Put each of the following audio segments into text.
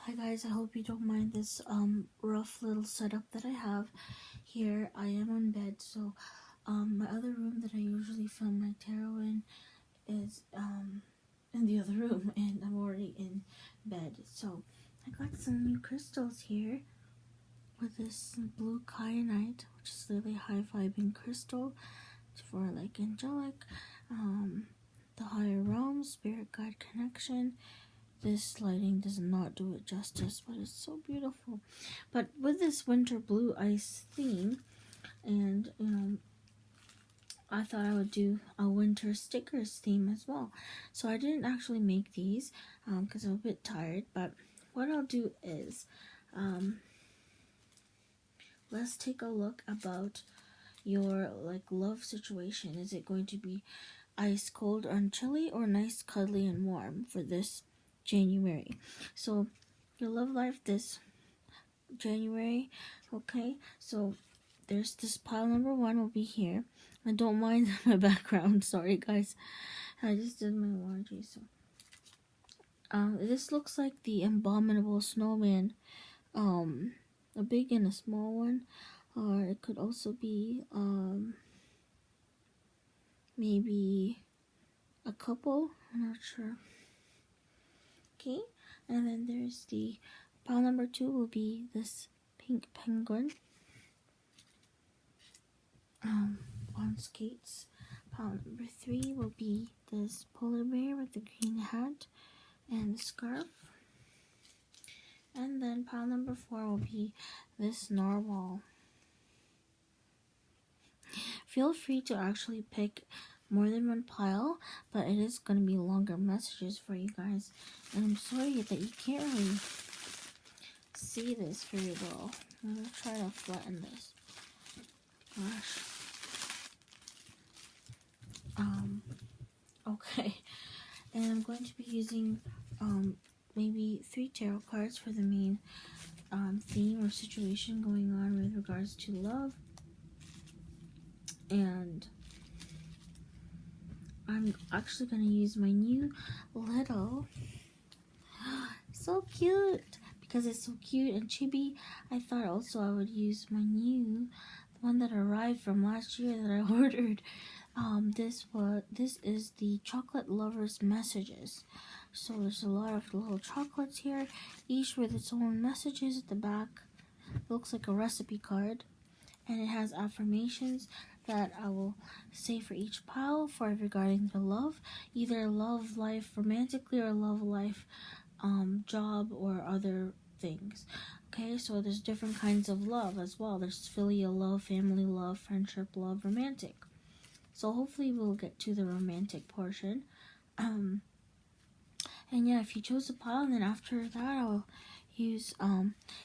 Hi guys, I hope you don't mind this rough little setup that I have here. I am on bed, so my other room that I usually film my tarot in is in the other room, and I'm already in bed. So I got some new crystals here with this blue kyanite, which is really high vibing crystal for like angelic, the higher realm, spirit guide connection. This lighting does not do it justice, but it's so beautiful. But with this winter blue ice theme, and I thought I would do a winter stickers theme as well. So I didn't actually make these because I'm a bit tired. But what I'll do is, let's take a look about your love situation. Is it going to be ice cold and chilly, or nice cuddly and warm for this January? So your love life this January, okay? So there's this pile number 1 will be here. I don't mind my background, sorry guys. I just did my laundry. So this looks like the abominable snowman, a big and a small one, or it could also be maybe a couple, I'm not sure. Okay, and then there's the pile number 2 will be this pink penguin on skates. Pile number 3 will be this polar bear with the green hat and the scarf. And then pile number 4 will be this narwhal. Feel free to actually pick more than one pile, but it is going to be longer messages for you guys. And I'm sorry that you can't really see this very well. I'm going to try to flatten this. Gosh. Okay. And I'm going to be using maybe 3 tarot cards for the main theme or situation going on with regards to love. And I'm actually going to use my new little, so cute, because it's so cute and chibi. I thought also I would use my new, the one that arrived from last year that I ordered. This is the Chocolate Lovers Messages. So there's a lot of little chocolates here, each with its own messages at the back. It looks like a recipe card, and it has affirmations that I will say for each pile for regarding the love, either love life romantically or love life job or other things. Okay, so there's different kinds of love as well. There's filial love, family love, friendship love, romantic. So hopefully we'll get to the romantic portion. And yeah, if you chose a pile, and then after that I'll use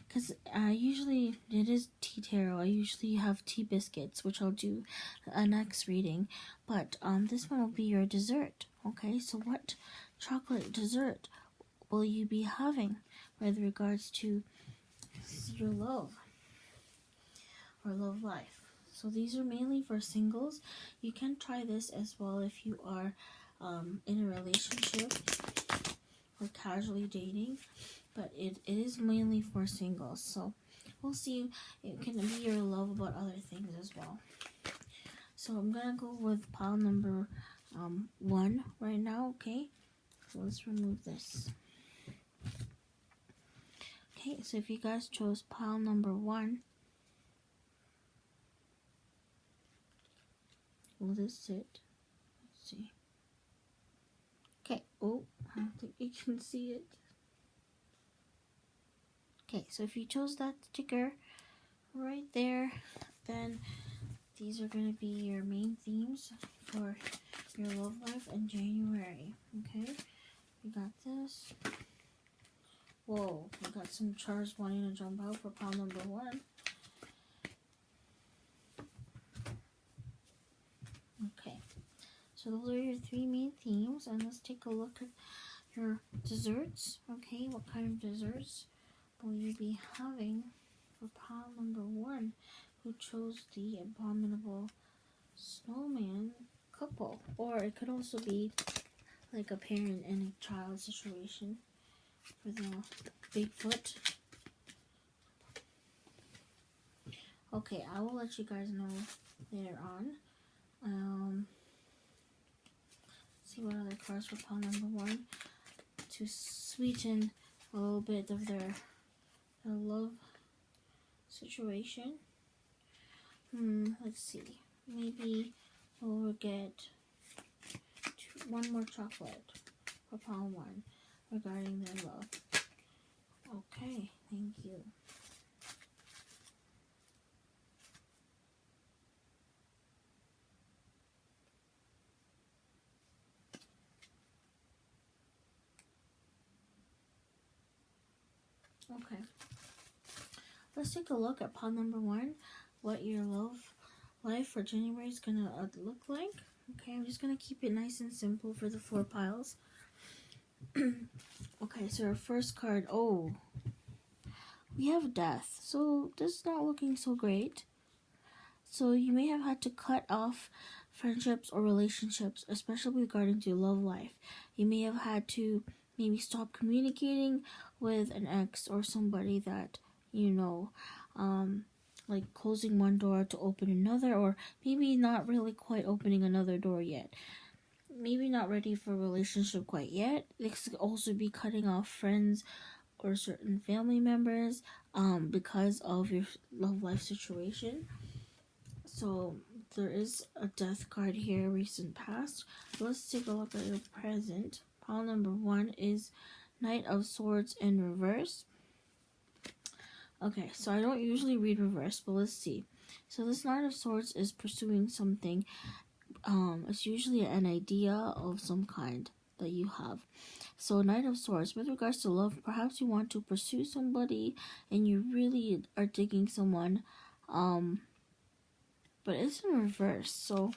because usually it is tea tarot. I usually have tea biscuits, which I'll do a next reading, but this one will be your dessert. Okay, so what chocolate dessert will you be having with regards to your love or love life? So these are mainly for singles. You can try this as well if you are in a relationship or casually dating, but it is mainly for singles. So we'll see. It can be your love about other things as well. So I'm gonna go with pile number 1 right now. Okay, so let's remove this. Okay, so if you guys chose pile number 1, will this sit? Let's see. Okay, oh, I don't think you can see it. Okay, so if you chose that sticker right there, then these are going to be your main themes for your love life in January. Okay, we got this. Whoa, we got some chars wanting to jump out for pile number 1. Okay, so those are your 3 main themes, and let's take a look at your desserts. Okay, what kind of desserts will you be having for pile number 1, who chose the abominable snowman couple? Or it could also be like a parent and a child situation. for the Bigfoot. Okay, I will let you guys know later on. See what other cards for pile number 1 to sweeten a little bit of their love situation. Let's see. Maybe we'll get one more chocolate for pile 1 regarding their love. Okay, thank you. Okay, let's take a look at pile number 1, what your love life for January is gonna look like. Okay, I'm just gonna keep it nice and simple for the 4 piles. Okay, so our first card, we have death. So this is not looking so great. So you may have had to cut off friendships or relationships, especially regarding to your love life. You may have had to maybe stop communicating with an ex or somebody that you know, like closing one door to open another, or maybe not really quite opening another door yet. Maybe not ready for a relationship quite yet. This could also be cutting off friends or certain family members because of your love life situation. So there is a death card here, recent past. Let's take a look at your present. Pile number 1 is Knight of Swords in reverse. Okay, so I don't usually read reverse, but let's see. So this Knight of Swords is pursuing something. It's usually an idea of some kind that you have. So Knight of Swords, with regards to love, perhaps you want to pursue somebody and you really are digging someone, but it's in reverse. So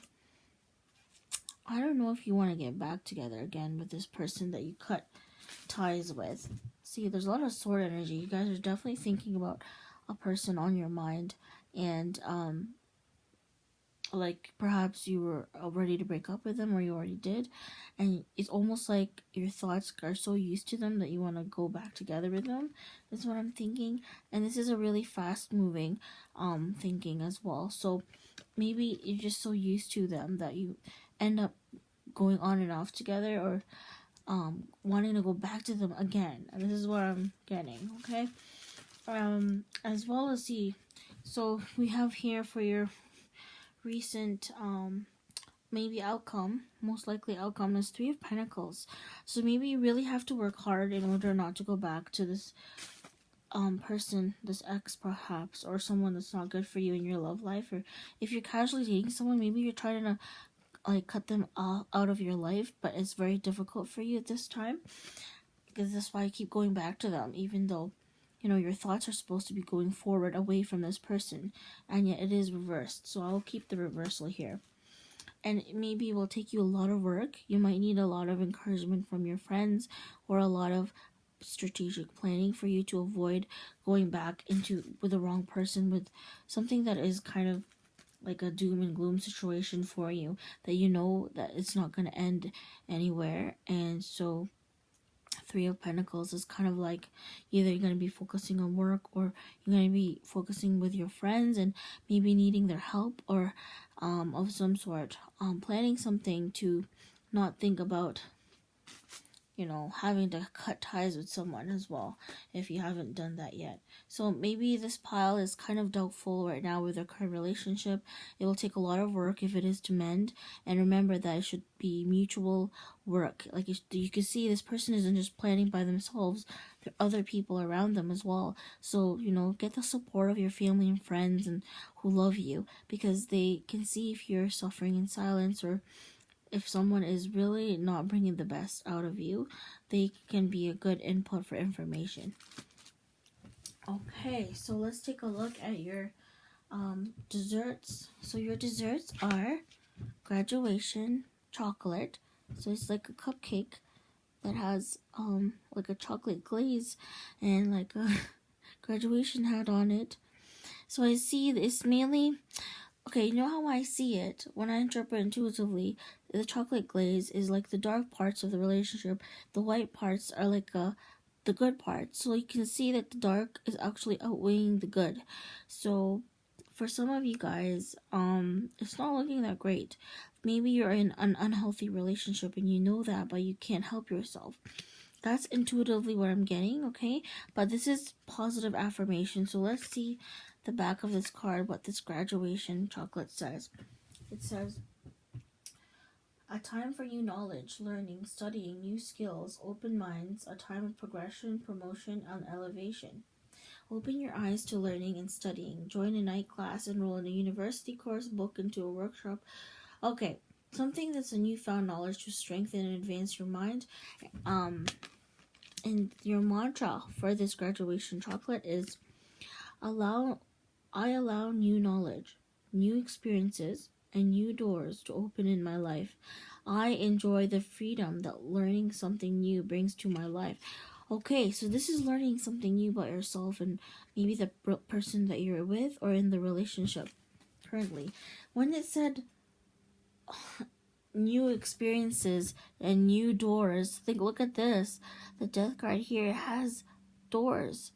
I don't know if you want to get back together again with this person that you cut ties with. See, there's a lot of sword energy. You guys are definitely thinking about a person on your mind, and like perhaps you were ready to break up with them, or you already did, and it's almost like your thoughts are so used to them that you want to go back together with them. That's what I'm thinking. And this is a really fast moving thinking as well. So maybe you're just so used to them that you end up going on and off together, or wanting to go back to them again. And this is what I'm getting, okay? As well as so we have here for your recent maybe outcome, most likely outcome, is 3 of Pentacles. So maybe you really have to work hard in order not to go back to this person, this ex perhaps, or someone that's not good for you in your love life. Or if you're casually dating someone, maybe you're trying to like cut them out of your life, but it's very difficult for you at this time, because that's why I keep going back to them, even though you know your thoughts are supposed to be going forward away from this person, and yet it is reversed. So I'll keep the reversal here. And maybe it will take you a lot of work. You might need a lot of encouragement from your friends, or a lot of strategic planning for you to avoid going back with the wrong person, with something that is kind of like a doom and gloom situation for you, that you know that it's not going to end anywhere. And so 3 of Pentacles is kind of like either you're going to be focusing on work, or you're going to be focusing with your friends and maybe needing their help, or of some sort, planning something to not think about, you know, having to cut ties with someone as well, if you haven't done that yet. So maybe this pile is kind of doubtful right now with their current relationship. It will take a lot of work if it is to mend. And remember that it should be mutual work. Like you can see, this person isn't just planning by themselves. There are other people around them as well. So, you know, get the support of your family and friends and who love you, because they can see if you're suffering in silence, or if someone is really not bringing the best out of you. They can be a good input for information. Okay, so let's take a look at your desserts. So your desserts are graduation chocolate. So it's like a cupcake that has like a chocolate glaze and like a graduation hat on it. So I see it's mainly, okay, you know how I see it when I interpret intuitively, the chocolate glaze is like the dark parts of the relationship. The white parts are like a the good part. So you can see that the dark is actually outweighing the good. So for some of you guys, it's not looking that great. Maybe you're in an unhealthy relationship and you know that, but you can't help yourself. That's intuitively what I'm getting, okay? But this is positive affirmation. So let's see the back of this card, what this graduation chocolate says. It says, a time for new knowledge, learning, studying, new skills, open minds, a time of progression, promotion, and elevation. Open your eyes to learning and studying. Join a night class, enroll in a university course, book into a workshop. Okay, something that's a newfound knowledge to strengthen and advance your mind. And your mantra for this graduation chocolate is, I allow new knowledge, new experiences, and new doors to open in my life. I enjoy the freedom that learning something new brings to my life. Okay, so this is learning something new about yourself and maybe the person that you're with or in the relationship currently. When it said new experiences and new doors, look at this. The death card here has doors.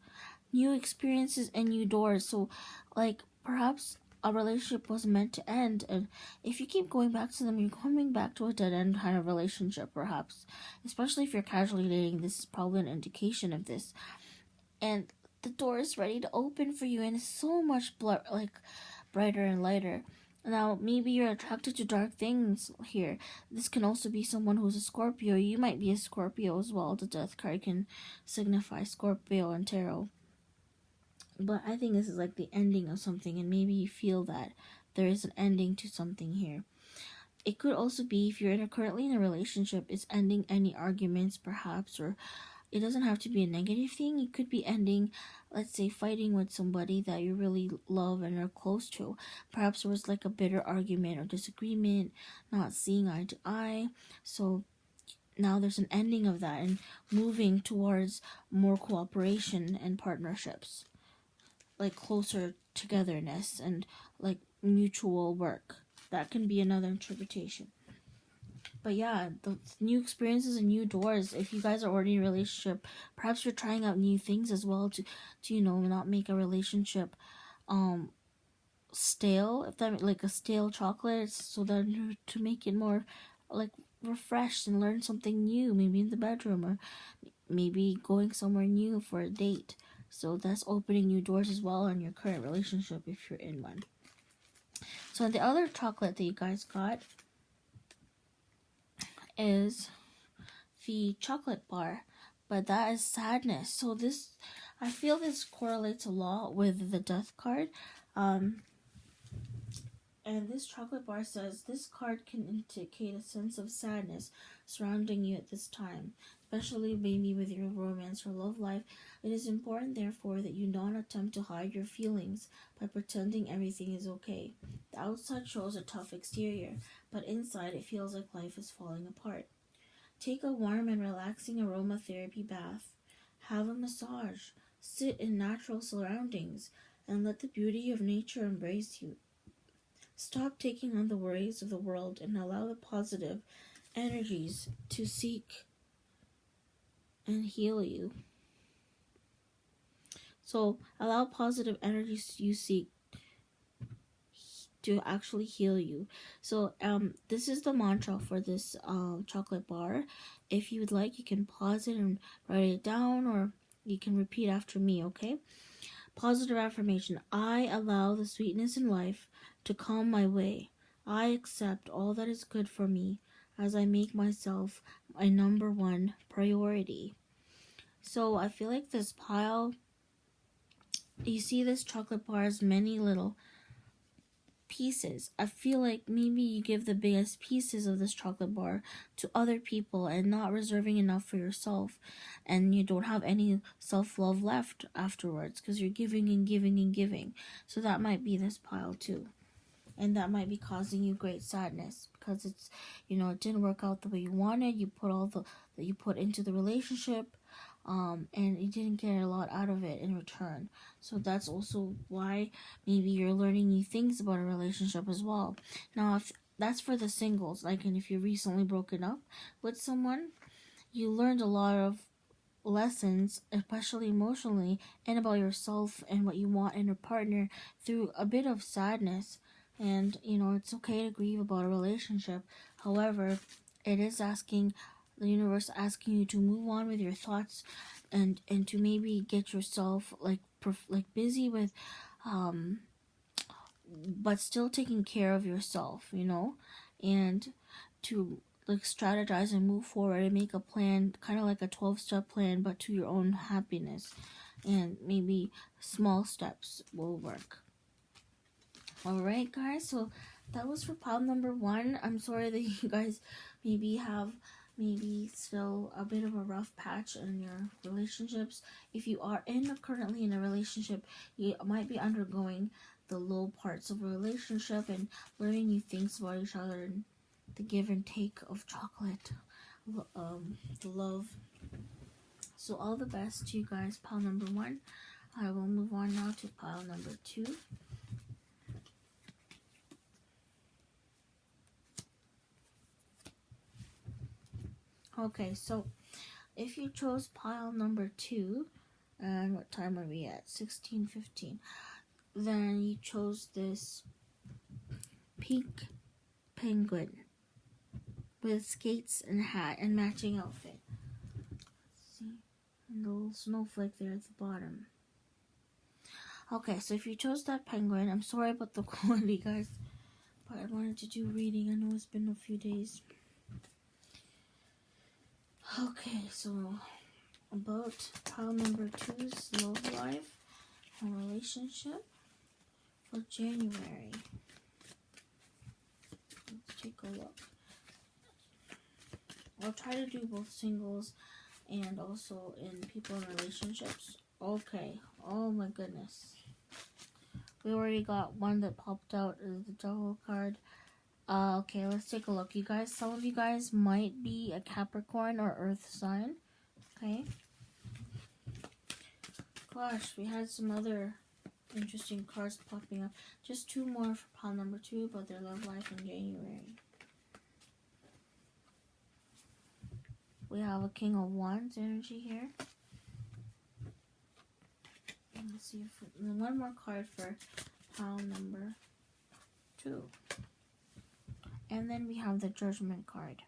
New experiences and new doors. So, like, perhaps a relationship was meant to end, and if you keep going back to them, you're coming back to a dead-end kind of relationship, perhaps. Especially if you're casually dating, this is probably an indication of this. And the door is ready to open for you, and it's so much brighter and lighter. Now, maybe you're attracted to dark things here. This can also be someone who's a Scorpio. You might be a Scorpio as well. The death card can signify Scorpio and tarot. But I think this is like the ending of something, and maybe you feel that there is an ending to something here. It could also be, if you're currently in a relationship, it's ending any arguments perhaps, or it doesn't have to be a negative thing. It could be ending, let's say, fighting with somebody that you really love and are close to. Perhaps there was like a bitter argument or disagreement, not seeing eye to eye. So now there's an ending of that and moving towards more cooperation and partnerships, like closer togetherness and like mutual work. That can be another interpretation. But yeah, the new experiences and new doors. If you guys are already in a relationship, perhaps you're trying out new things as well to not make a relationship stale, if that, like a stale chocolate, so that to make it more like refreshed and learn something new, maybe in the bedroom, or maybe going somewhere new for a date. So that's opening new doors as well in your current relationship if you're in one. So the other chocolate that you guys got is the chocolate bar, but that is sadness. So this, I feel this correlates a lot with the death card. And this chocolate bar says, this card can indicate a sense of sadness surrounding you at this time, especially maybe with your romance or love life. It is important, therefore, that you not attempt to hide your feelings by pretending everything is okay. The outside shows a tough exterior, but inside it feels like life is falling apart. Take a warm and relaxing aromatherapy bath. Have a massage. Sit in natural surroundings and let the beauty of nature embrace you. Stop taking on the worries of the world and allow the positive energies to seek and heal you. So allow positive energies you seek to actually heal you. So this is the mantra for this chocolate bar. If you would like, you can pause it and write it down, or you can repeat after me, okay? Positive affirmation. I allow the sweetness in life to come my way. I accept all that is good for me as I make myself my number one priority. So I feel like this pile, you see this chocolate bar has many little pieces. I feel like maybe you give the biggest pieces of this chocolate bar to other people and not reserving enough for yourself, and you don't have any self-love left afterwards because you're giving and giving and giving. So that might be this pile too, and that might be causing you great sadness because it's, it didn't work out the way you wanted. You put all that you put into the relationship, and you didn't get a lot out of it in return. So that's also why maybe you're learning new things about a relationship as well. Now, if that's for the singles, like, and if you're recently broken up with someone, you learned a lot of lessons, especially emotionally, and about yourself and what you want in a partner through a bit of sadness. And it's okay to grieve about a relationship. However, it is asking the universe asking you to move on with your thoughts, and to maybe get yourself like busy with but still taking care of yourself, and to like strategize and move forward and make a plan, kind of like a 12-step plan, but to your own happiness. And maybe small steps will work. Alright, guys, so that was for pile number 1. I'm sorry that you guys have still a bit of a rough patch in your relationships. If you are currently in a relationship, you might be undergoing the low parts of a relationship and learning new things about each other, and the give and take of chocolate, the love. So all the best to you guys, pile number 1. I will move on now to pile number 2. Okay, so if you chose pile number 2, and what time are we at? 16:15. Then you chose this pink penguin with skates and hat and matching outfit. See? And the little snowflake there at the bottom. Okay, so if you chose that penguin, I'm sorry about the quality, guys, but I wanted to do reading. I know it's been a few days. Okay, so about pile number 2's love life and relationship for January. Let's take a look. I'll try to do both singles and also in people in relationships. Okay, oh my goodness. We already got one that popped out as the Devil card. Okay, let's take a look. You guys, some of you guys might be a Capricorn or Earth sign. Okay. Gosh, we had some other interesting cards popping up. Just 2 more for pile number 2 about their love life in January. We have a King of Wands energy here. Let's see if one more card for pile number 2. And then we have the Judgment card.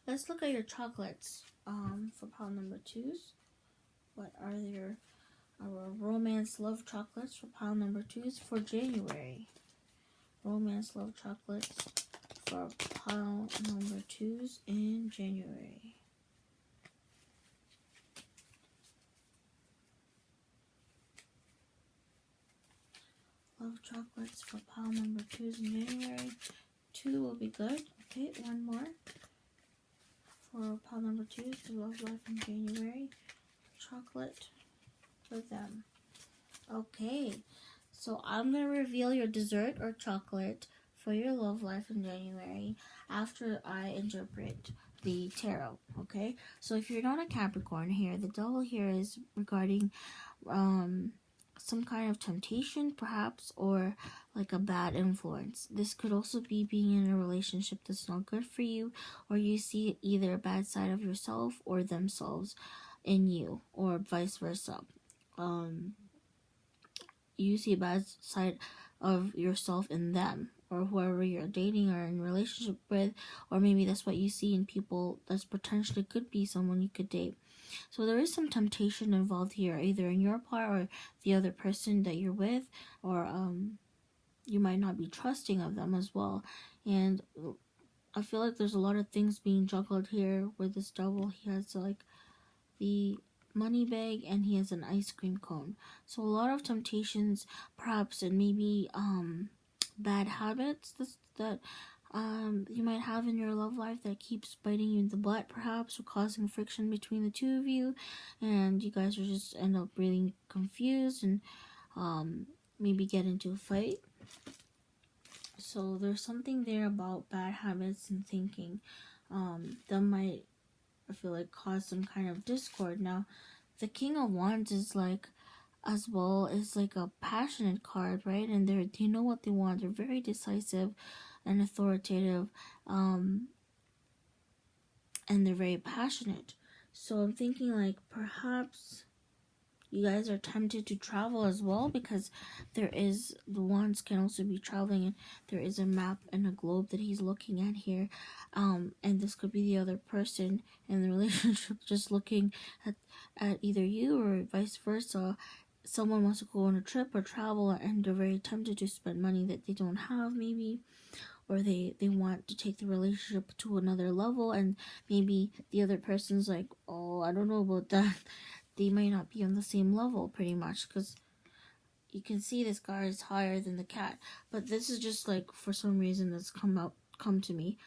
Let's look at your chocolates for pile number 2's. What are your romance love chocolates for pile number 2's for January? Romance love chocolates for pile number 2's in January. Love chocolates for pile number 2's in January. 2 will be good. Okay, one more. For pile number 2 for love life in January. Chocolate for them. Okay, so I'm going to reveal your dessert or chocolate for your love life in January after I interpret the tarot. Okay, so if you're not a Capricorn here, the Devil here is regarding some kind of temptation perhaps, or like a bad influence. This could also be being in a relationship that's not good for you, or you see either a bad side of yourself or themselves in you, or vice versa. You see a bad side of yourself in them, or whoever you're dating or in relationship with, or maybe that's what you see in people that's potentially could be someone you could date. So there is some temptation involved here, either in your part or the other person that you're with, or you might not be trusting of them as well. And I feel like there's a lot of things being juggled here with this Devil. He has like the money bag and he has an ice cream cone. So a lot of temptations perhaps, and maybe bad habits that you might have in your love life that keeps biting you in the butt perhaps, or causing friction between the two of you, and you guys are just end up really confused and maybe get into a fight. So there's something there about bad habits and thinking that might, I feel like, cause some kind of discord. Now the King of Wands is like, as well, is like a passionate card, right? And they know what they want. They're very decisive, and authoritative, and they're very passionate. So I'm thinking like perhaps you guys are tempted to travel as well, because there is, the wands can also be traveling, and there is a map and a globe that he's looking at here, and this could be the other person in the relationship just looking at either you or vice versa. Someone wants to go on a trip or travel, and they're very tempted to spend money that they don't have, maybe, or they want to take the relationship to another level, and maybe the other person's like, oh, I don't know about that. They might not be on the same level, pretty much, because you can see this guy is higher than the cat. But this is just like, for some reason, that's come to me.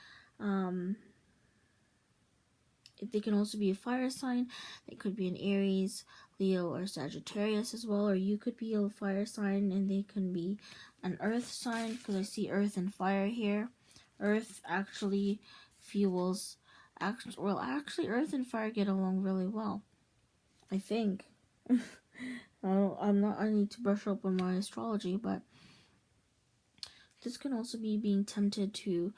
They can also be a fire sign. They could be an Aries, Leo, or Sagittarius as well. Or you could be a fire sign and they can be an earth sign, because I see earth and fire here. Earth actually fuels... Actually, earth and fire get along really well, I think. I need to brush up on my astrology, but this can also be being tempted to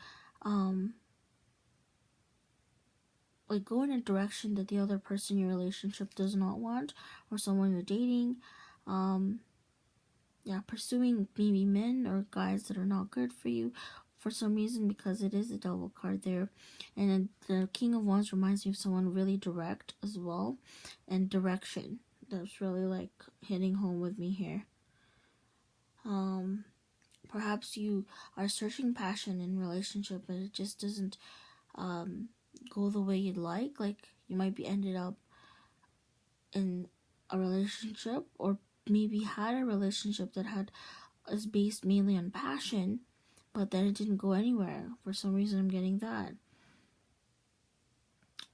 like go in a direction that the other person in your relationship does not want, or someone you're dating. Pursuing maybe men or guys that are not good for you for some reason, because it is a double card there. And the King of Wands reminds me of someone really direct as well, and direction. That's really like hitting home with me here. Perhaps you are searching passion in relationship, but it just doesn't go the way you'd like. Like, you might be ended up in a relationship, or maybe had a relationship that is based mainly on passion, but then it didn't go anywhere. For some reason, I'm getting that.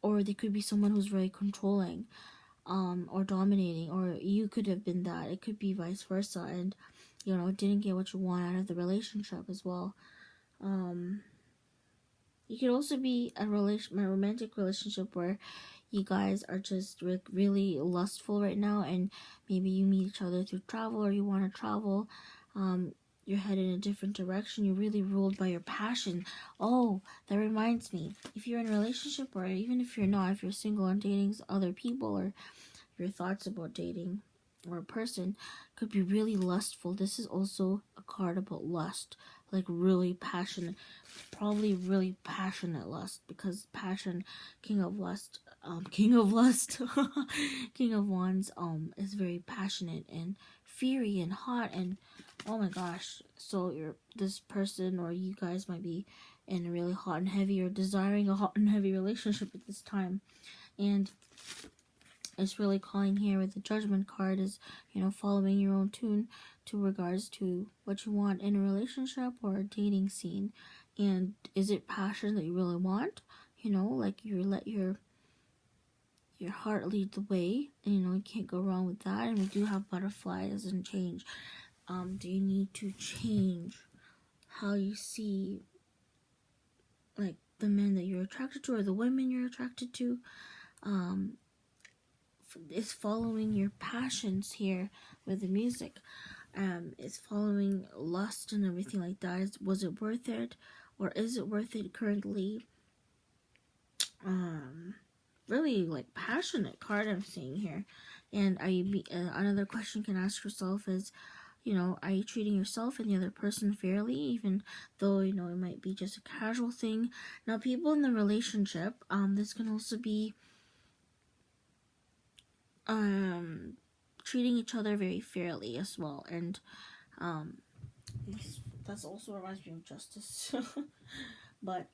Or there could be someone who's very controlling, or dominating, or you could have been that. It could be vice versa, and didn't get what you want out of the relationship as well. You could also be a romantic relationship where you guys are just really lustful right now, and maybe you meet each other through travel, or you want to travel. You're headed in a different direction. You're really ruled by your passion. Oh, that reminds me. If you're in a relationship, or even if you're not, if you're single and dating other people, or your thoughts about dating or a person could be really lustful. This is also a card about lust, like really passionate, probably really passionate lust, because passion, King of Wands, is very passionate and fiery and hot, and oh my gosh. So this person, or you guys, might be in a really hot and heavy, or desiring a hot and heavy relationship at this time. And it's really calling here with the Judgment card is, following your own tune to regards to what you want in a relationship or a dating scene. And is it passion that you really want? Like you let your heart lead the way, and you can't go wrong with that. And we do have butterfly as in change. Do you need to change how you see, like, the men that you're attracted to, or the women you're attracted to? Is following your passions here with the music. Is following lust and everything like that. Was it worth it, or is it worth it currently? Really like passionate card I'm seeing here. And another question you can ask yourself is, are you treating yourself and the other person fairly, even though it might be just a casual thing? Now, people in the relationship, this can also be treating each other very fairly as well, and that's also reminds me of justice. But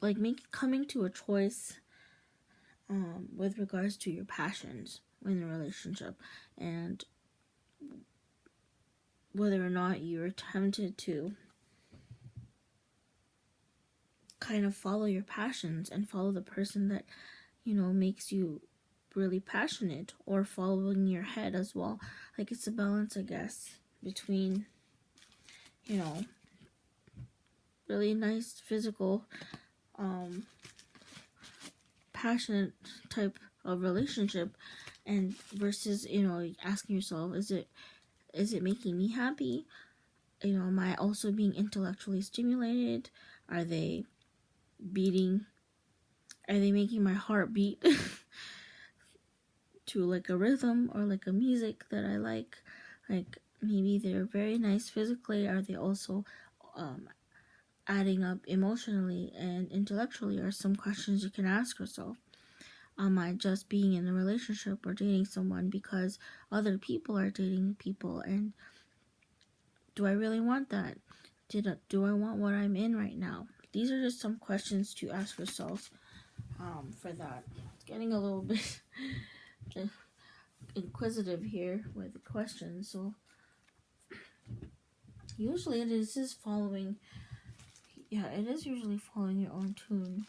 like coming to a choice with regards to your passions in the relationship, and whether or not you're tempted to kind of follow your passions and follow the person that makes you really passionate, or following your head as well. Like, it's a balance, I guess, between really nice physical passionate type of relationship, and versus asking yourself, is it making me happy? am I also being intellectually stimulated? Are they beating? Are they making my heart beat to like a rhythm or like a music that I like? Like maybe they're very nice physically. Are they also adding up emotionally and intellectually? Are some questions you can ask yourself. Am I just being in a relationship or dating someone because other people are dating people? And do I really want that? Do I want what I'm in right now? These are just some questions to ask yourselves for that. It's getting a little bit inquisitive here with the questions. So usually it is following, it is usually following your own tune.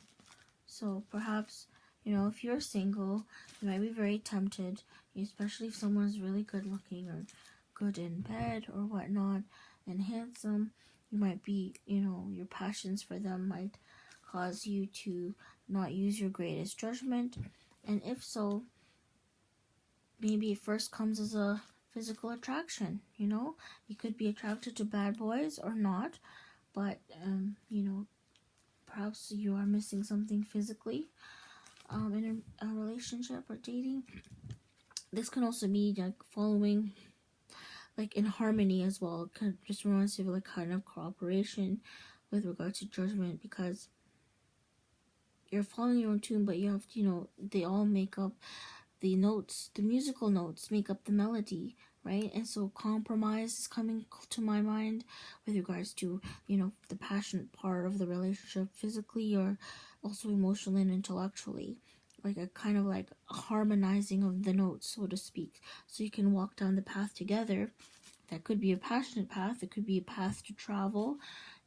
So perhaps, if you're single, you might be very tempted, especially if someone's really good looking or good in bed or whatnot and handsome. You might be, your passions for them might cause you to not use your greatest judgment. And if so, maybe it first comes as a physical attraction, You could be attracted to bad boys or not, but, perhaps you are missing something physically in a relationship or dating. This can also be like following like in harmony as well. It kind of just reminds you of like kind of cooperation with regard to judgment, because you're following your own tune, but you have they all make up the notes, the musical notes make up the melody, right? And so compromise is coming to my mind with regards to the passionate part of the relationship, physically or also emotionally and intellectually, like a kind of like a harmonizing of the notes, so to speak, so you can walk down the path together. That could be a passionate path. It could be a path to travel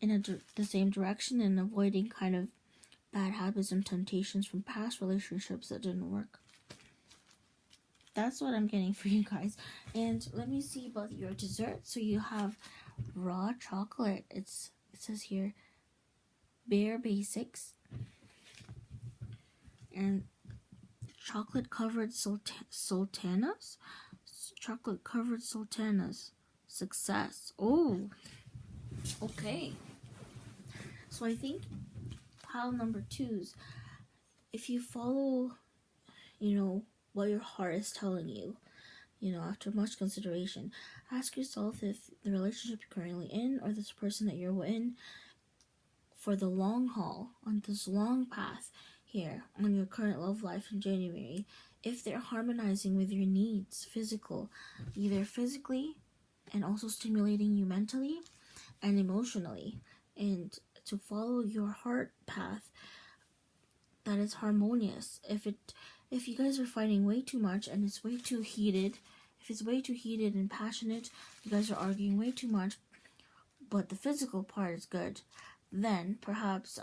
in the same direction and avoiding kind of bad habits and temptations from past relationships that didn't work. That's what I'm getting for you guys. And let me see about your dessert. So you have raw chocolate. It says here Bare Basics and chocolate covered sultanas. Chocolate covered sultanas. Success. Oh, okay. So I think pile number 2's, if you follow, what your heart is telling you, after much consideration, ask yourself if the relationship you're currently in or this person that you're in for the long haul, on this long path here, on your current love life in January, if they're harmonizing with your needs, either physically and also stimulating you mentally and emotionally, and to follow your heart path that is harmonious. If you guys are fighting way too much and it's way too heated, if it's way too heated and passionate, you guys are arguing way too much, but the physical part is good, then perhaps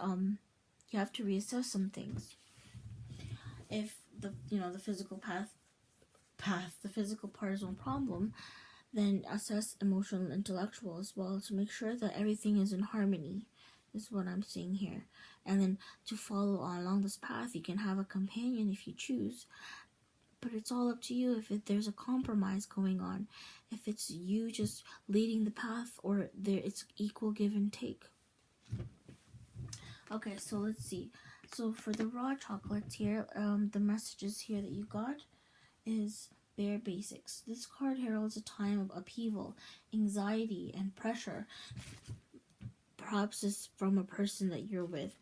you have to reassess some things. If the physical the physical part is one problem, then assess emotional and intellectual as well to make sure that everything is in harmony, is what I'm seeing here. And then to follow along this path, you can have a companion if you choose, but it's all up to you if there's a compromise going on, if it's you just leading the path or it's equal give and take. Okay, so let's see. So for the raw chocolates here, the messages here that you got is Bare Basics. This card heralds a time of upheaval, anxiety, and pressure. Perhaps it's from a person that you're with.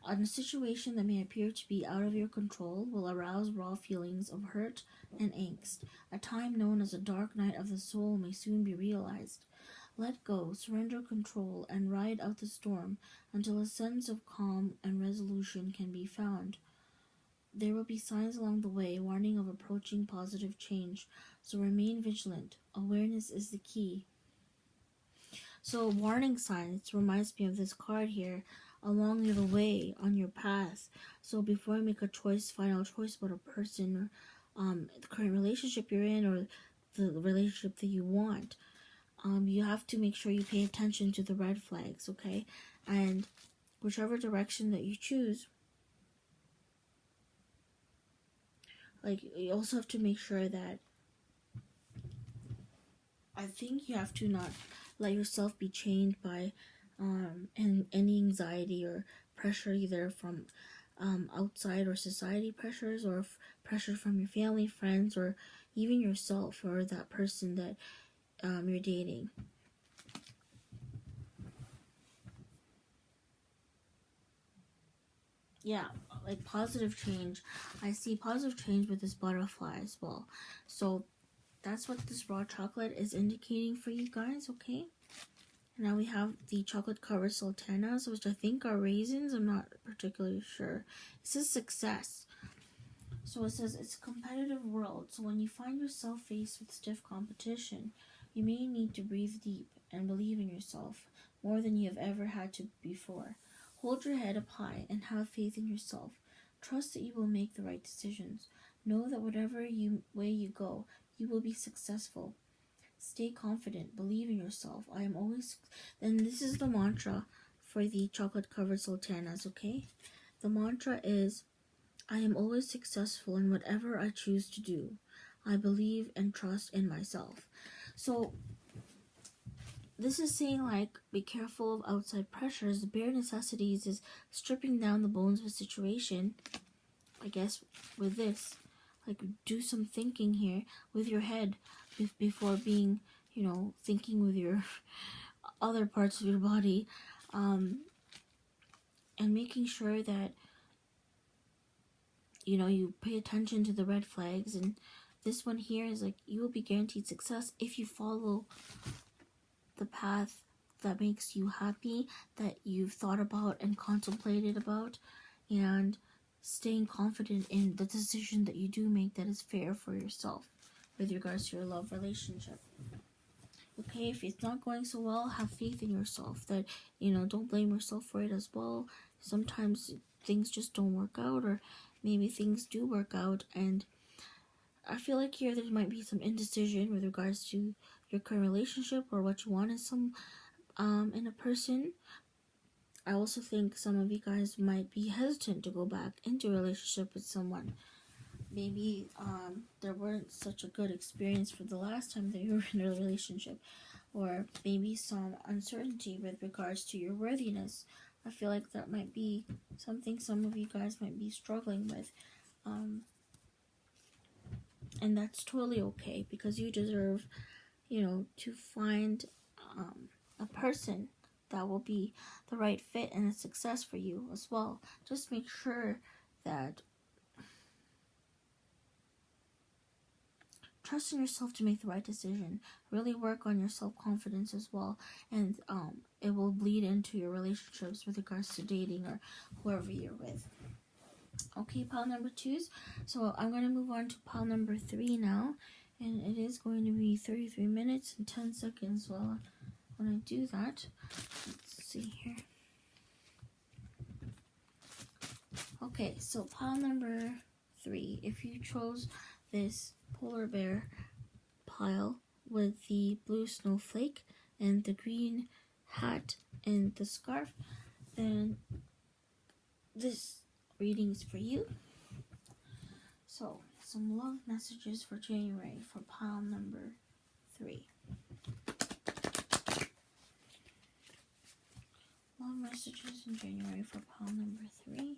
A situation that may appear to be out of your control will arouse raw feelings of hurt and angst. A time known as a dark night of the soul may soon be realized. Let go, surrender control, and ride out the storm until a sense of calm and resolution can be found. There will be signs along the way, warning of approaching positive change, so remain vigilant. Awareness is the key. So warning signs reminds me of this card here, along the way on your path. So before you make a final choice about a person or the current relationship you're in or the relationship that you want, you have to make sure you pay attention to the red flags, okay? And whichever direction that you choose, like, you also have to make sure that I think you have to not let yourself be chained by any anxiety or pressure, either from outside or society pressures, or pressure from your family, friends, or even yourself or that person that you're dating. Yeah, like positive change. I see positive change with this butterfly as well. So that's what this raw chocolate is indicating for you guys, okay? Now we have the chocolate covered sultanas, which I think are raisins. I'm not particularly sure. It says success. So it says it's a competitive world. So when you find yourself faced with stiff competition, you may need to breathe deep and believe in yourself more than you have ever had to before. Hold your head up high and have faith in yourself. Trust that you will make the right decisions. Know that whatever way you go, you will be successful. Stay confident. Believe in yourself. I am always... And this is the mantra for the chocolate-covered sultanas, okay? The mantra is, I am always successful in whatever I choose to do. I believe and trust in myself. So this is saying, like, be careful of outside pressures. The bare necessities is stripping down the bones of a situation. I guess with this, like, do some thinking here with your head before being, thinking with your other parts of your body, and making sure that, you pay attention to the red flags. And this one here is like, you will be guaranteed success if you follow the path that makes you happy, that you've thought about and contemplated about, and staying confident in the decision that you do make that is fair for yourself with regards to your love relationship. Okay, if it's not going so well, have faith in yourself. That, don't blame yourself for it as well. Sometimes things just don't work out, or maybe things do work out, and I feel like here there might be some indecision with regards to your current relationship or what you want in a person. I also think some of you guys might be hesitant to go back into a relationship with someone. Maybe there weren't such a good experience for the last time that you were in a relationship, or maybe some uncertainty with regards to your worthiness. I feel like that might be something some of you guys might be struggling with. And that's totally okay, because you deserve, to find a person that will be the right fit and a success for you as well. Just make sure that trust in yourself to make the right decision. Really work on your self-confidence as well, and it will bleed into your relationships with regards to dating or whoever you're with. Okay, pile number 2s. So I'm going to move on to pile number 3 now, and it is going to be 33 minutes and 10 seconds while when I do that. Let's see here. Okay, so pile number 3. If you chose this polar bear pile with the blue snowflake and the green hat and the scarf, then this reading is for you. So, some love messages for January for pile number 3. Love messages in January for pile number 3.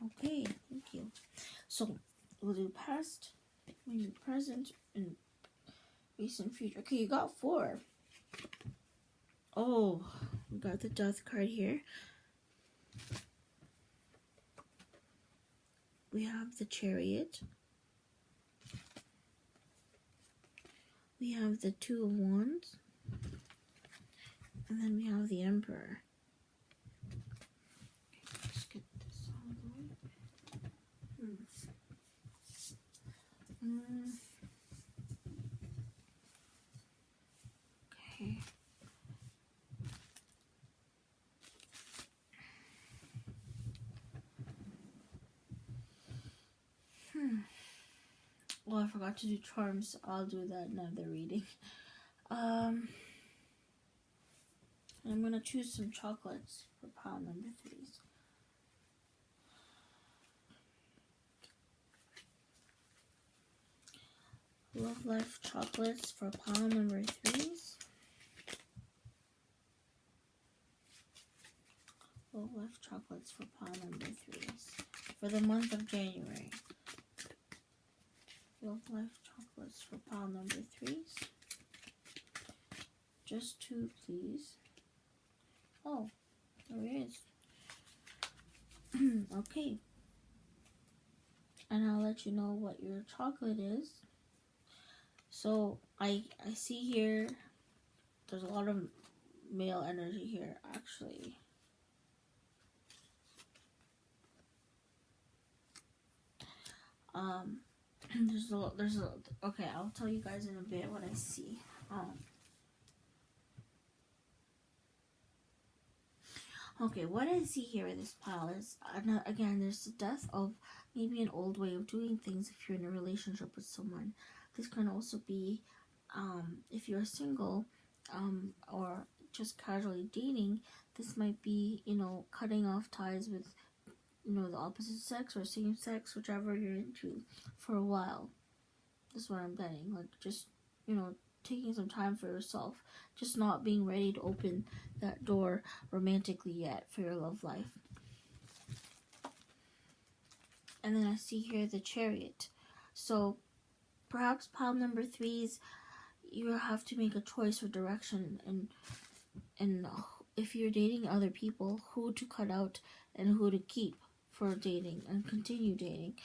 Okay, thank you. So, we'll do past, maybe present, and recent future. Okay, you got 4. Oh, we got the death card here. We have the chariot. We have the 2 of wands. And then we have the emperor. Let's get this out of the way. Okay. Well, I forgot to do charms. So I'll do that in another reading. I'm gonna choose some chocolates for pile number 3s. Love Life chocolates for pile number 3s. Love Life chocolates for pile number 3s. For the month of January. Love Life chocolates for pile number 3s. Just 2, please. Oh, there it is. Okay. And I'll let you know what your chocolate is. So I see here there's a lot of male energy here, actually. Okay, I'll tell you guys in a bit what I see. Okay, what I see here in this pile is, again, there's the death of maybe an old way of doing things if you're in a relationship with someone. This can also be, if you're single, or just casually dating, this might be, cutting off ties with, the opposite sex or same sex, whichever you're into, for a while. This is what I'm getting. Like, just, taking some time for yourself. Just not being ready to open that door romantically yet for your love life. And then I see here the Chariot. So, perhaps pile number 3s, you have to make a choice or direction. And if you're dating other people, who to cut out and who to keep for dating and continue dating.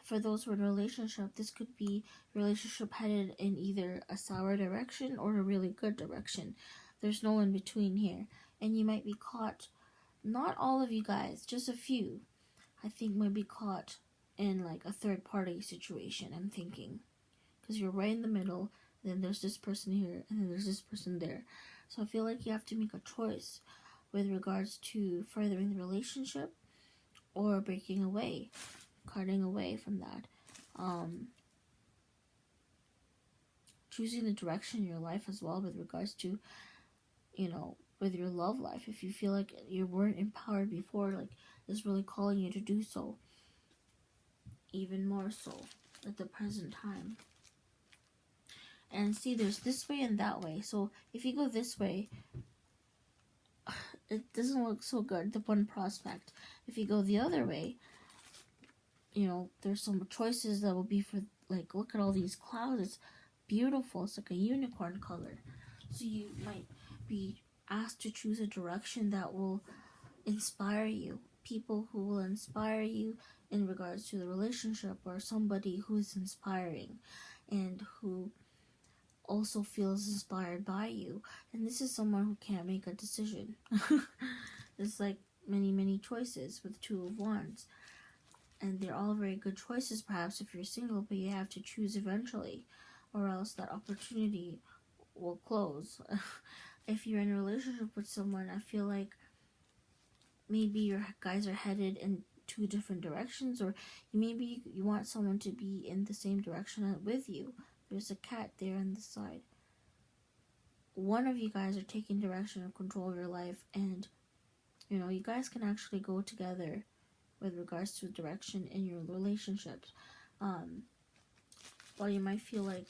For those who are in a relationship, this could be a relationship headed in either a sour direction or a really good direction. There's no in between here. And you might be caught, not all of you guys, just a few, I think might be caught in like a third party situation, I'm thinking. Because you're right in the middle, and then there's this person here, and then there's this person there. So I feel like you have to make a choice with regards to furthering the relationship or breaking away. Cutting away from that. Choosing the direction in your life as well with regards to, with your love life. If you feel like you weren't empowered before, like, it's really calling you to do so. Even more so at the present time. And see, there's this way and that way. So if you go this way, it doesn't look so good, the one prospect. If you go the other way, there's some choices that will be for, like, look at all these clouds. It's beautiful. It's like a unicorn color. So you might be asked to choose a direction that will inspire you. People who will inspire you in regards to the relationship, or somebody who's inspiring and who also feels inspired by you. And this is someone who can't make a decision. There's like many choices with 2 of Wands. And they're all very good choices, perhaps, if you're single, but you have to choose eventually, or else that opportunity will close. If you're in a relationship with someone, I feel like maybe your guys are headed in 2 different directions, or maybe you want someone to be in the same direction with you. There's a cat there on the side. One of you guys are taking direction and control of your life, and, you guys can actually go together with regards to direction in your relationships. While you might feel like,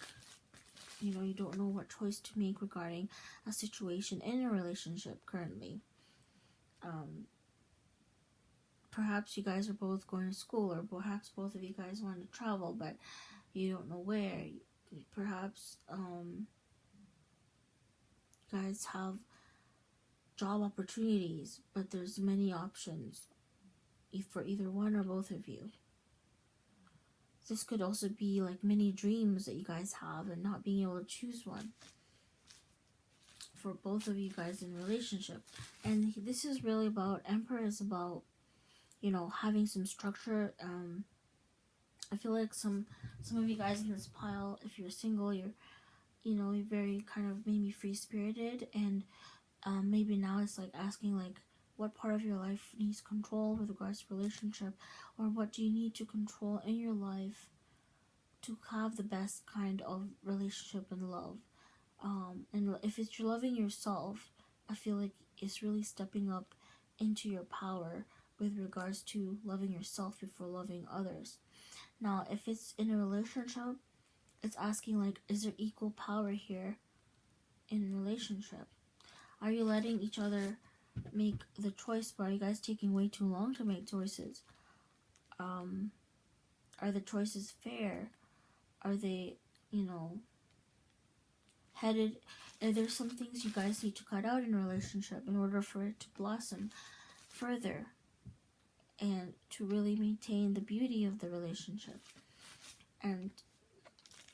you don't know what choice to make regarding a situation in a relationship currently. Perhaps you guys are both going to school, or perhaps both of you guys want to travel, but you don't know where. Perhaps you guys have job opportunities, but there's many options for either one or both of you. This could also be like many dreams that you guys have and not being able to choose one for both of you guys in a relationship. And this is really about, Emperor is about, having some structure. I feel like some of you guys in this pile, if you're single, you're very kind of maybe free-spirited, and maybe now it's like asking, like, what part of your life needs control with regards to relationship, or what do you need to control in your life to have the best kind of relationship and love. And if it's you're loving yourself, I feel like it's really stepping up into your power with regards to loving yourself before loving others. Now, if it's in a relationship, it's asking, like, is there equal power here in a relationship? Are you letting each other make the choice, but are you guys taking way too long to make choices? Are the choices fair? Are they, headed? Are there some things you guys need to cut out in a relationship in order for it to blossom further and to really maintain the beauty of the relationship? And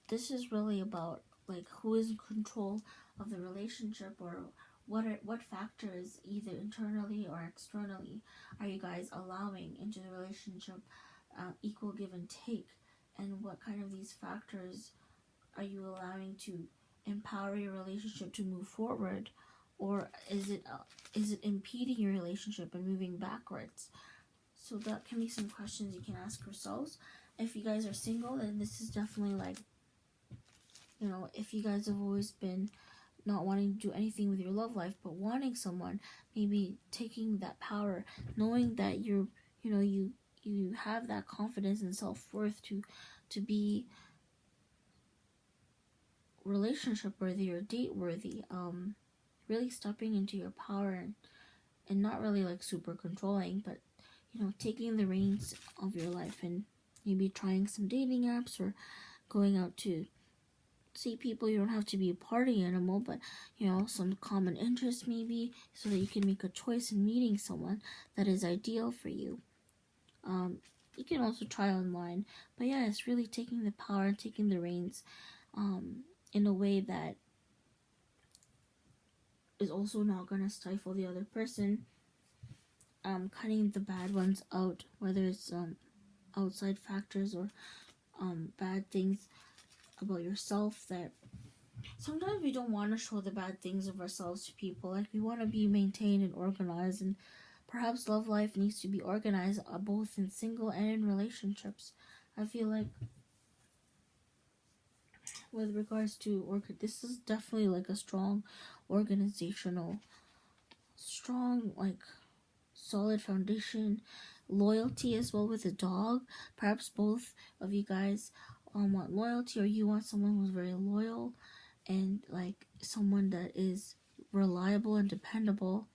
this is really about, like, who is in control of the relationship, or what factors, either internally or externally, are you guys allowing into the relationship, equal give and take, and what kind of these factors are you allowing to empower your relationship to move forward, or is it impeding your relationship and moving backwards? So that can be some questions you can ask yourselves. If you guys are single, then this is definitely, like, if you guys have always been not wanting to do anything with your love life, but wanting someone, maybe taking that power, knowing that you have that confidence and self-worth to be relationship worthy or date worthy, really stepping into your power and not really, like, super controlling, but taking the reins of your life and maybe trying some dating apps or going out to see people. You don't have to be a party animal, but some common interests maybe, so that you can make a choice in meeting someone that is ideal for you. You can also try online, but yeah, it's really taking the power and taking the reins in a way that is also not going to stifle the other person. Cutting the bad ones out, whether it's outside factors or bad things about yourself, that sometimes we don't want to show the bad things of ourselves to people. Like, we want to be maintained and organized, and perhaps love life needs to be organized, both in single and in relationships. I feel like with regards to work, this is definitely like a strong organizational, like, solid foundation. Loyalty as well with a dog. Perhaps both of you guys want loyalty, or you want someone who's very loyal and, like, someone that is reliable and dependable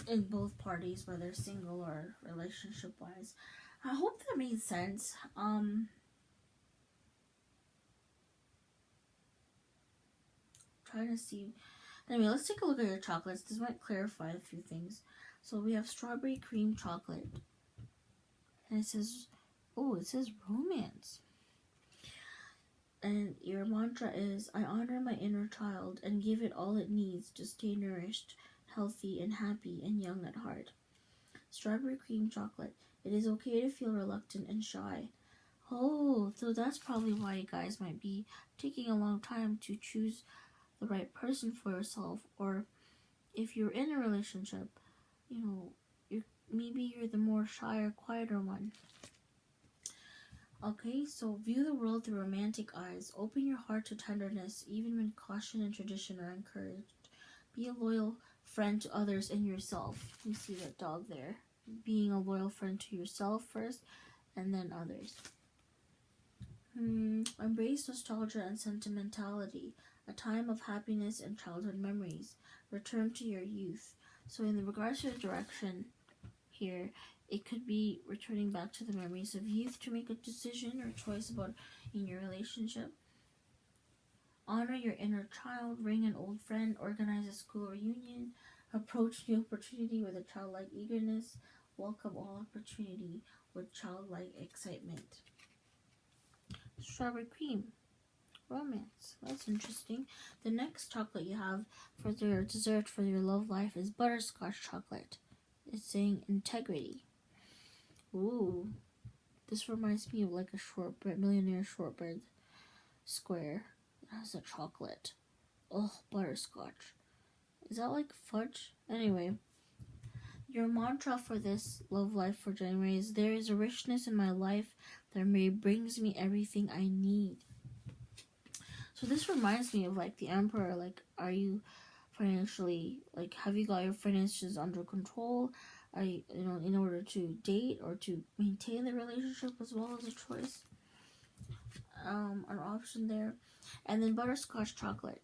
in both parties, whether single or relationship wise. I hope that made sense. Trying to see. Anyway, let's take a look at your chocolates. This might clarify a few things. So we have strawberry cream chocolate, and it says romance. And your mantra is, I honor my inner child and give it all it needs to stay nourished, healthy, and happy, and young at heart. Strawberry cream chocolate. It is okay to feel reluctant and shy. Oh, so that's probably why you guys might be taking a long time to choose the right person for yourself. Or if you're in a relationship, maybe you're the more shy or quieter one. Okay, so view the world through romantic eyes. Open your heart to tenderness, even when caution and tradition are encouraged. Be a loyal friend to others and yourself. You see that dog there. Being a loyal friend to yourself first, and then others. Embrace nostalgia and sentimentality. A time of happiness and childhood memories. Return to your youth. So in regards to the direction here, it could be returning back to the memories of youth to make a decision or choice about in your relationship. Honor your inner child, ring an old friend, organize a school reunion, approach the opportunity with a childlike eagerness, welcome all opportunity with childlike excitement. Strawberry cream, romance. That's interesting. The next chocolate you have for your dessert for your love life is butterscotch chocolate. It's saying integrity. Ooh, this reminds me of like a shortbread, millionaire shortbread square. It has a chocolate. Oh, butterscotch. Is that like fudge? Anyway, your mantra for this love life for January is, there is a richness in my life that brings me everything I need. So this reminds me of like the Emperor. Like, are you financially, like, have you got your finances under control? Are you, in order to date or to maintain the relationship as well as a choice? an option there. And then butterscotch chocolate.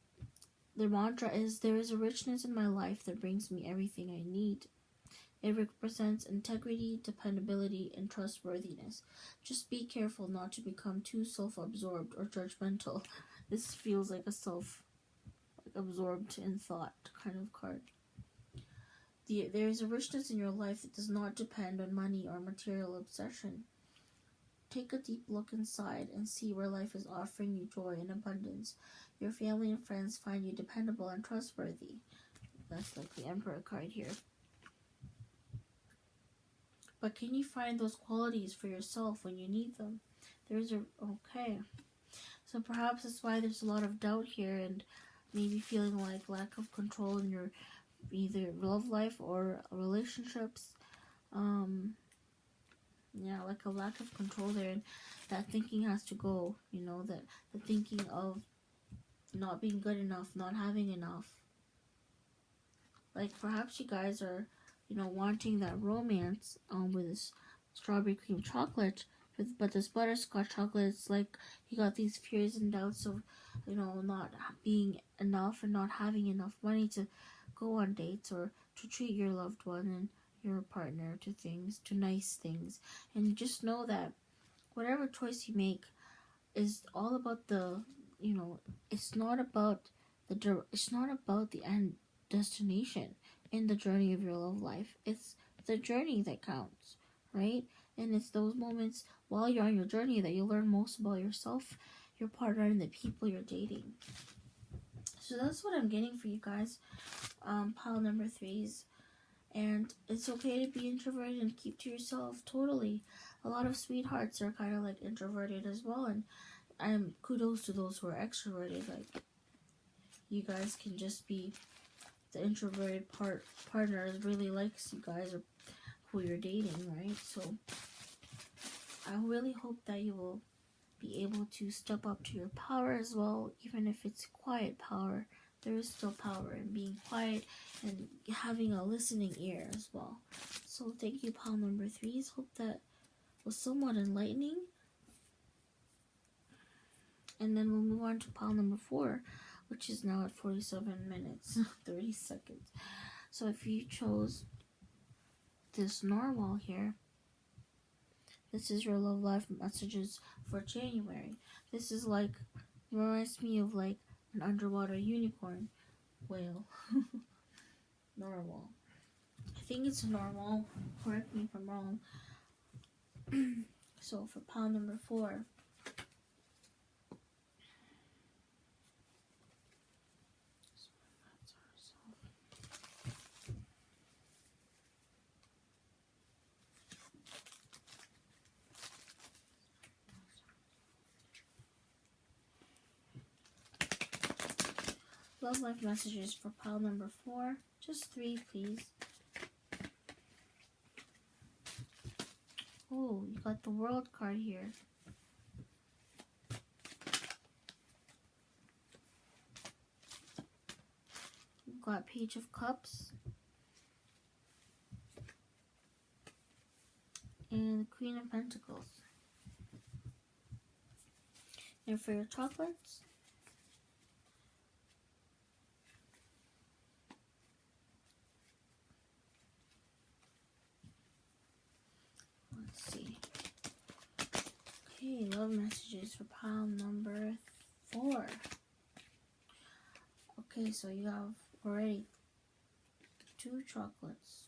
Their mantra is, there is a richness in my life that brings me everything I need. It represents integrity, dependability, and trustworthiness. Just be careful not to become too self-absorbed or judgmental. This feels like a self-absorbed in thought kind of card. There is a richness in your life that does not depend on money or material obsession. Take a deep look inside and see where life is offering you joy and abundance. Your family and friends find you dependable and trustworthy. That's like the Emperor card here. But can you find those qualities for yourself when you need them? Okay. So perhaps that's why there's a lot of doubt here and maybe feeling like lack of control in your either love life or relationships. Like a lack of control there, and that thinking has to go, that the thinking of not being good enough, not having enough. Like perhaps you guys are, wanting that romance with this strawberry cream chocolate, but this butterscotch chocolate, it's like you got these fears and doubts of, not being enough and not having enough money to go on dates or to treat your loved one and your partner to nice things. And just know that whatever choice you make is all about the, it's not about the end destination in the journey of your love life. It's the journey that counts, right? And it's those moments while you're on your journey that you learn most about yourself, your partner, and the people you're dating. So that's what I'm getting for you guys. Pile number 3s. And it's okay to be introverted and keep to yourself, totally. A lot of sweethearts are kind of like introverted as well, and kudos to those who are extroverted. Like, you guys can just be the introverted partner really likes you guys or who you're dating, right? So I really hope that you will be able to step up to your power as well, even if it's quiet power. There is still power in being quiet and having a listening ear as well. So thank you, pile number 3s. Hope that was somewhat enlightening. And then we'll move on to pile number 4, which is now at 47 minutes, 30 seconds. So if you chose this narwhal here, this is your love life messages for January. This is like, reminds me of like an underwater unicorn whale. Narwhal. I think it's a narwhal. Correct me if I'm wrong. So for pile number 4. Love life messages for pile number 4. Just 3, please. Oh, you got the World card here. You got Page of Cups. And the Queen of Pentacles. And for your chocolates, let's see. Okay, love messages for pile number 4. Okay, so you have already 2 chocolates.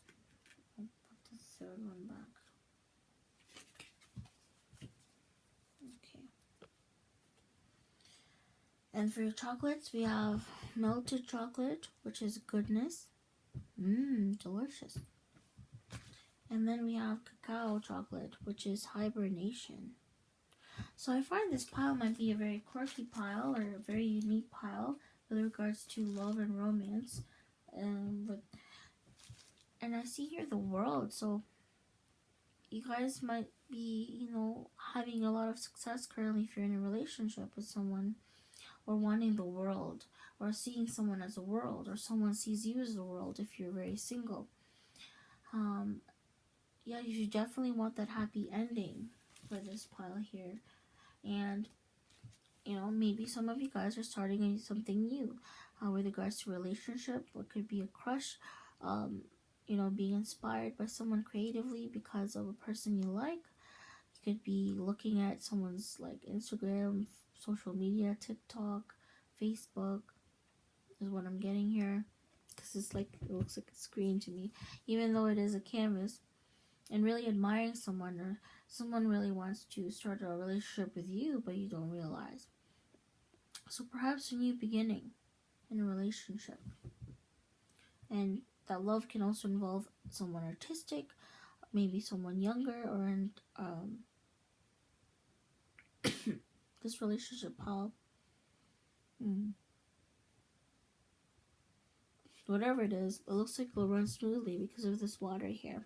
I'll put the 3rd one back. Okay. And for your chocolates, we have melted chocolate, which is goodness. Delicious. And then we have cacao chocolate, which is hibernation. So I find this pile might be a very quirky pile or a very unique pile with regards to love and romance. And I see here the world, so you guys might be, having a lot of success currently if you're in a relationship with someone, or wanting the world, or seeing someone as a world, or someone sees you as the world if you're very single. Yeah, you should definitely want that happy ending for this pile here. And maybe some of you guys are starting something new with regards to relationship. What could be a crush, being inspired by someone creatively because of a person you like. You could be looking at someone's like Instagram, social media, TikTok, Facebook is what I'm getting here, because it looks like a screen to me, even though it is a canvas. And really admiring someone, or someone really wants to start a relationship with you, but you don't realize. So perhaps a new beginning in a relationship. And that love can also involve someone artistic, maybe someone younger, or in this relationship, how whatever it is, it looks like it'll run smoothly because of this water here.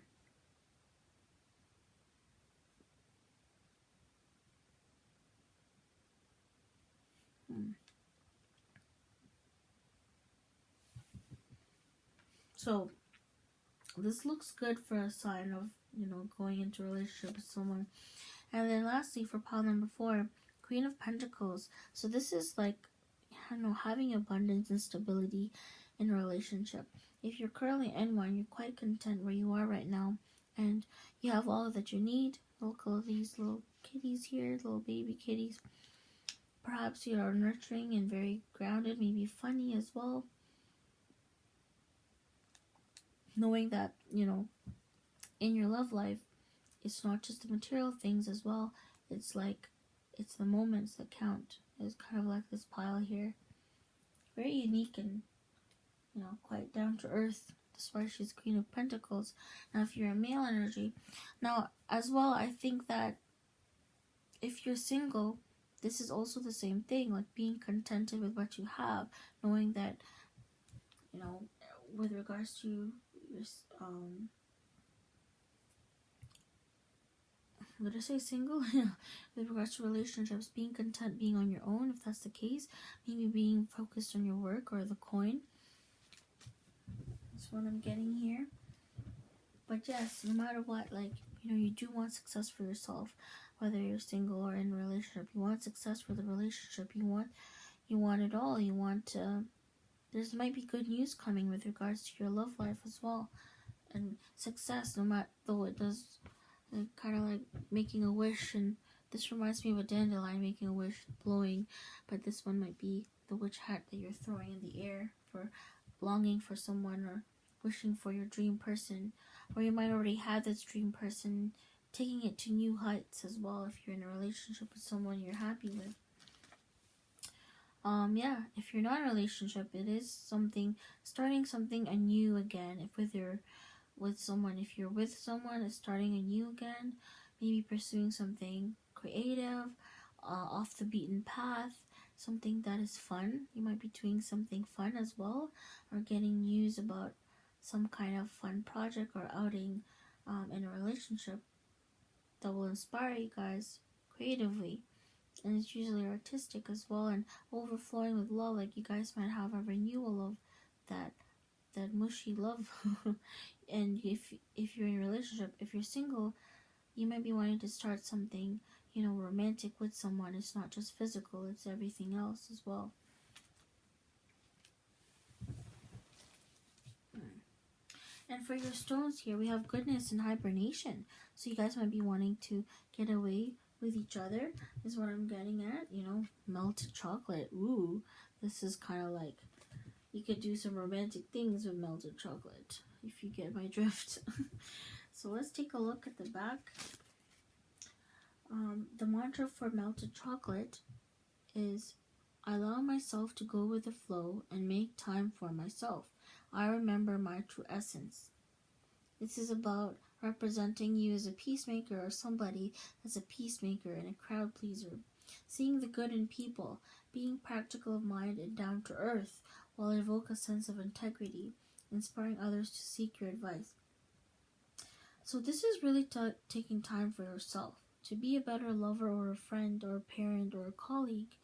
So this looks good for a sign of, going into a relationship with someone. And then lastly, for pile number 4, Queen of Pentacles. So this is like, having abundance and stability in a relationship. If you're currently in one, you're quite content where you are right now, and you have all that you need. Look at these little kitties here, little baby kitties. Perhaps you are nurturing and very grounded, maybe funny as well. Knowing that, in your love life, it's not just the material things as well. It's the moments that count. It's kind of like this pile here. Very unique and, quite down to earth. That's why she's Queen of Pentacles. Now, if you're a male energy, now as well, I think that if you're single, this is also the same thing, like being contented with what you have, knowing that, with regards to your, did I say single? With regards to relationships, being content being on your own, if that's the case, maybe being focused on your work or the coin. That's what I'm getting here. But yes, no matter what, you do want success for yourself, whether you're single or in a relationship. You want success for the relationship. You want it all. You want there might be good news coming with regards to your love life as well, and success. No matter though it does, kind of like making a wish, and this reminds me of a dandelion making a wish, blowing, but this one might be the witch hat that you're throwing in the air for longing for someone or wishing for your dream person, or you might already have this dream person, taking it to new heights as well if you're in a relationship with someone you're happy with. If you're not in a relationship, it is starting something anew again. If you're with someone, it's starting anew again, maybe pursuing something creative, off the beaten path, something that is fun. You might be doing something fun as well, or getting news about some kind of fun project or outing in a relationship that will inspire you guys creatively. And it's usually artistic as well, and overflowing with love. Like you guys might have a renewal of that mushy love. And if you're in a relationship, if you're single, you might be wanting to start something, romantic with someone. It's not just physical, it's everything else as well. And for your stones here, we have goodness and hibernation. So you guys might be wanting to get away with each other, is what I'm getting at. Melted chocolate. Ooh, this is kind of like, you could do some romantic things with melted chocolate, if you get my drift. So let's take a look at the back. The mantra for melted chocolate is, I allow myself to go with the flow and make time for myself. I remember my true essence. This is about representing you as a peacemaker, or somebody that's a peacemaker and a crowd pleaser. Seeing the good in people, being practical of mind and down to earth, while evoke a sense of integrity, inspiring others to seek your advice. So this is really taking time for yourself, to be a better lover or a friend or a parent or a colleague.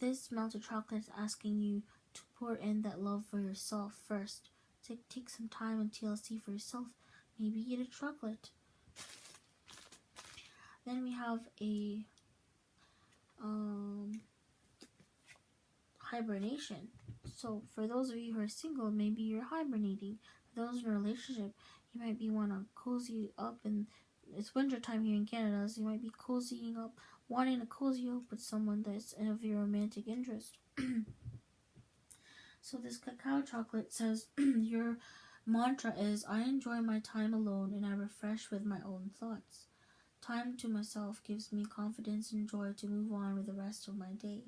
This melted chocolate is asking you to pour in that love for yourself first. Take some time and TLC for yourself. Maybe eat a chocolate. Then we have a hibernation. So for those of you who are single, maybe you're hibernating. For those in a relationship, you might be want to cozy up, and it's winter time here in Canada, so you might be cozying up, wanting to cozy up with someone that's of your romantic interest. So this cacao chocolate says your mantra is, I enjoy my time alone and I refresh with my own thoughts. Time to myself gives me confidence and joy to move on with the rest of my day.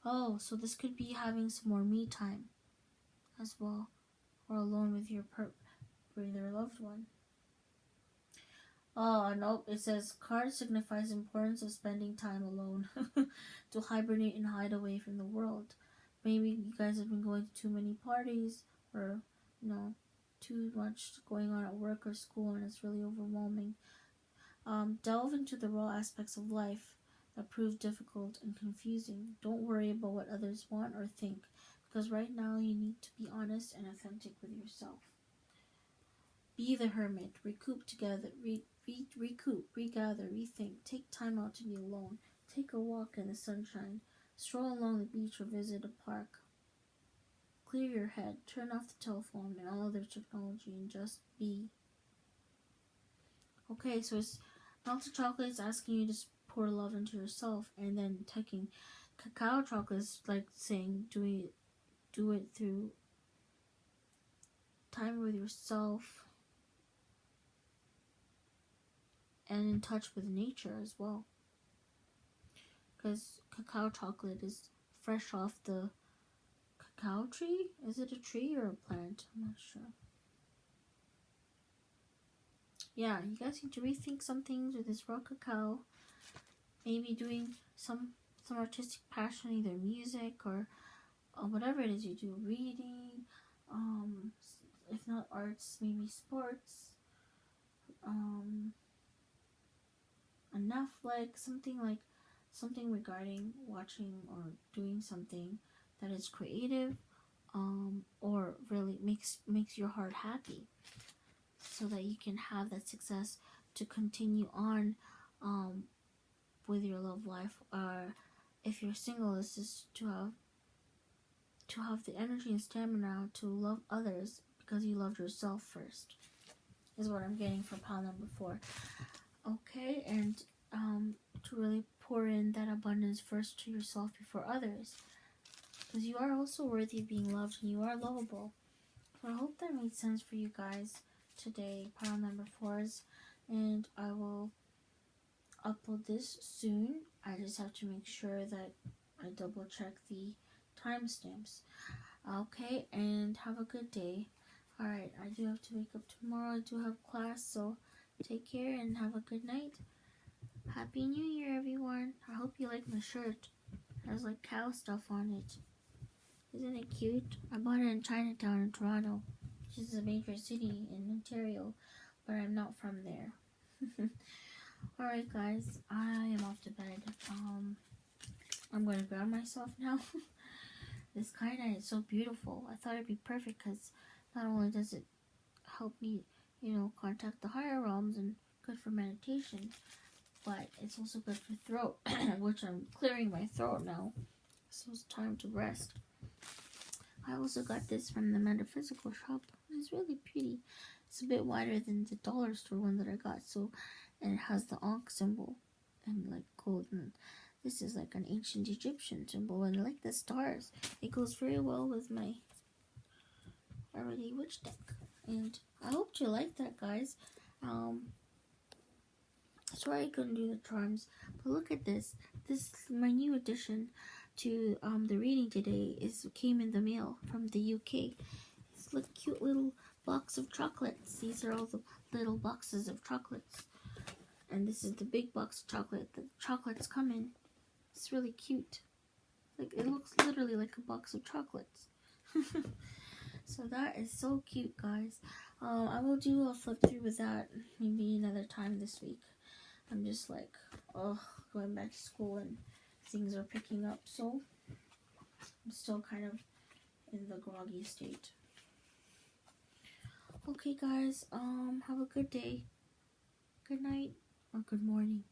Oh, so this could be having some more me time as well, or alone with your loved one. Oh, nope, it says card signifies importance of spending time alone to hibernate and hide away from the world. Maybe you guys have been going to too many parties, or, too much going on at work or school, and it's really overwhelming. Delve into the raw aspects of life that prove difficult and confusing. Don't worry about what others want or think, because right now you need to be honest and authentic with yourself. Be the hermit. Recoup together. Regather, rethink. Take time out to be alone. Take a walk in the sunshine. Stroll along the beach or visit a park. Clear your head. Turn off the telephone and all other technology and just be. Okay, so it's melted chocolate is asking you to pour love into yourself, and then taking cacao chocolate is like saying do it through time with yourself and in touch with nature as well, because cacao chocolate is fresh off the cacao tree. Is it a tree or a plant? I'm not sure. Yeah, you guys need to rethink some things with this raw cacao. Maybe doing some artistic passion, either music or whatever it is you do, reading, if not arts, maybe sports, a Netflix, something regarding watching or doing something that is creative, or really makes your heart happy, so that you can have that success to continue on with your love life. Or if you're single, it's just to have the energy and stamina to love others because you loved yourself first, is what I'm getting for pile number 4. Okay, and to really pour in that abundance first to yourself before others, because you are also worthy of being loved and you are lovable. So I hope that made sense for you guys today, pile number 4s, and I will upload this soon. I just have to make sure that I double check the timestamps. Okay, and have a good day. Alright, I do have to wake up tomorrow. I do have class, so take care and have a good night. Happy New Year, everyone. I hope you like my shirt. It has like cow stuff on it. Isn't it cute? I bought it in Chinatown in Toronto, which is a major city in Ontario, but I'm not from there. Alright guys, I am off to bed. I'm going to ground myself now. This kainai is so beautiful. I thought it'd be perfect because not only does it help me, contact the higher realms and good for meditation, but it's also good for throat, which I'm clearing my throat now, so it's time to rest. I also got this from the metaphysical shop. It's really pretty. It's a bit wider than the dollar store one that I got, and it has the Ankh symbol and like gold, and this is like an ancient Egyptian symbol, and I like the stars. It goes very well with my already witch deck, and I hope you like that, guys. Sorry I couldn't do the charms, but look at this. This my new addition to the reading today came in the mail from the UK. It's a cute little box of chocolates. These are all the little boxes of chocolates, and this is the big box of chocolate that the chocolates come in. It's really cute. Like, it looks literally like a box of chocolates. So that is so cute, guys. I will do a flip through with that maybe another time this week. I'm just like, going back to school and things are picking up, so I'm still kind of in the groggy state. Okay, guys, have a good day, good night, or good morning.